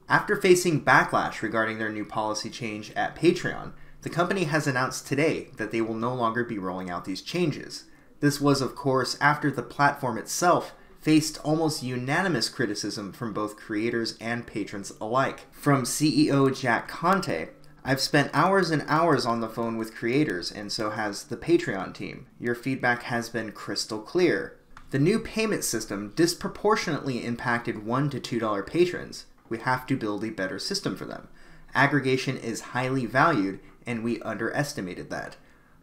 After facing backlash regarding their new policy change at Patreon, the company has announced today that they will no longer be rolling out these changes. This was, of course, after the platform itself faced almost unanimous criticism from both creators and patrons alike. From CEO Jack Conte, "I've spent hours and hours on the phone with creators, and so has the Patreon team. Your feedback has been crystal clear. The new payment system disproportionately impacted $1 to $2 patrons. We have to build a better system for them. Aggregation is highly valued, and we underestimated that.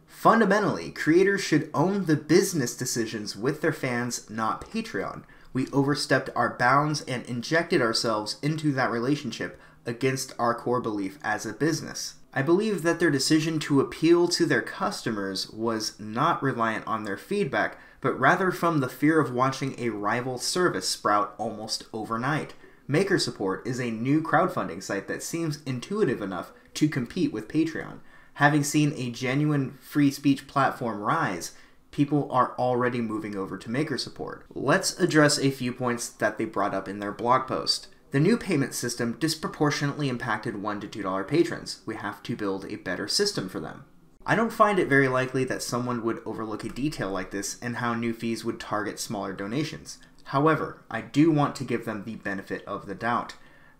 Fundamentally, creators should own the business decisions with their fans, not Patreon. We overstepped our bounds and injected ourselves into that relationship against our core belief as a business. I believe that their decision to appeal to their customers was not reliant on their feedback, but rather from the fear of watching a rival service sprout almost overnight. MakerSupport is a new crowdfunding site that seems intuitive enough to compete with Patreon. Having seen a genuine free speech platform rise, people are already moving over to MakerSupport. Let's address a few points that they brought up in their blog post. The new payment system disproportionately impacted $1 to $2 patrons. We have to build a better system for them. I don't find it very likely that someone would overlook a detail like this and how new fees would target smaller donations. However, I do want to give them the benefit of the doubt.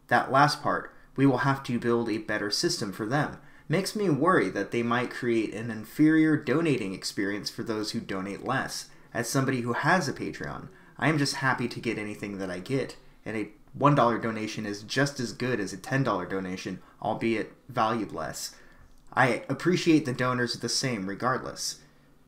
That last part, we will have to build a better system for them, makes me worry that they might create an inferior donating experience for those who donate less. As somebody who has a Patreon, I am just happy to get anything that I get, and a $1 donation is just as good as a $10 donation, albeit valued less. I appreciate the donors the same regardless.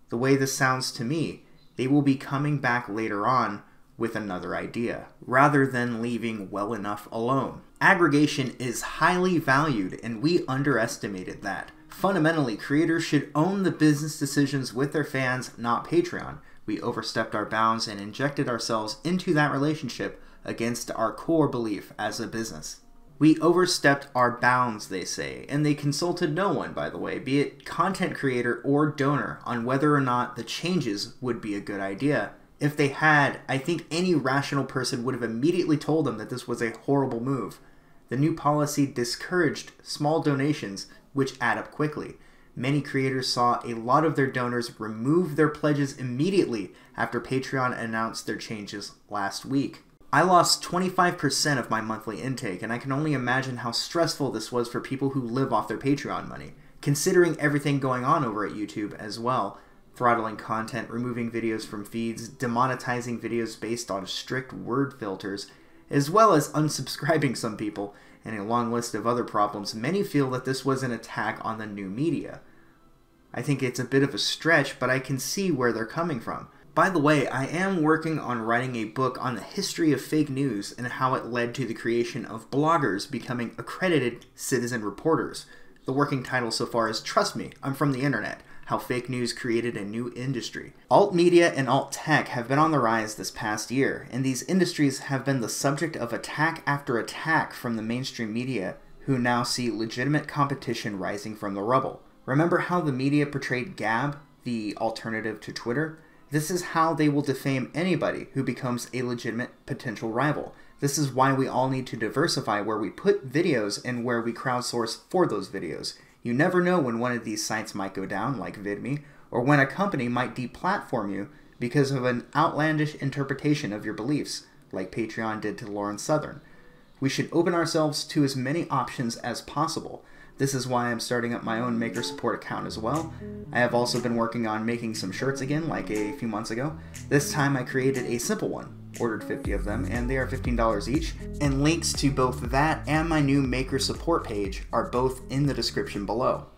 The way this sounds to me, they will be coming back later on with another idea, rather than leaving well enough alone. Aggregation is highly valued, and we underestimated that. Fundamentally, creators should own the business decisions with their fans, not Patreon. We overstepped our bounds and injected ourselves into that relationship against our core belief as a business. We overstepped our bounds, they say, and they consulted no one, by the way, be it content creator or donor, on whether or not the changes would be a good idea. If they had, I think any rational person would have immediately told them that this was a horrible move. The new policy discouraged small donations, which add up quickly. Many creators saw a lot of their donors remove their pledges immediately after Patreon announced their changes last week. I lost 25% of my monthly intake, and I can only imagine how stressful this was for people who live off their Patreon money, considering everything going on over at YouTube as well. Throttling content, removing videos from feeds, demonetizing videos based on strict word filters, as well as unsubscribing some people, and a long list of other problems. Many feel that this was an attack on the new media. I think it's a bit of a stretch, but I can see where they're coming from. By the way, I am working on writing a book on the history of fake news and how it led to the creation of bloggers becoming accredited citizen reporters. The working title so far is Trust Me, I'm from the Internet. How fake news created a new industry. Alt media and alt tech have been on the rise this past year, and these industries have been the subject of attack after attack from the mainstream media, who now see legitimate competition rising from the rubble. Remember how the media portrayed Gab, the alternative to Twitter? This is how they will defame anybody who becomes a legitimate potential rival. This is why we all need to diversify where we put videos and where we crowdsource for those videos. You never know when one of these sites might go down, like VidMe, or when a company might deplatform you because of an outlandish interpretation of your beliefs, like Patreon did to Lauren Southern. We should open ourselves to as many options as possible. This is why I'm starting up my own MakerSupport account as well. I have also been working on making some shirts again, like a few months ago. This time I created a simple one, ordered 50 of them, and they are $15 each, and links to both that and my new MakerSupport page are both in the description below.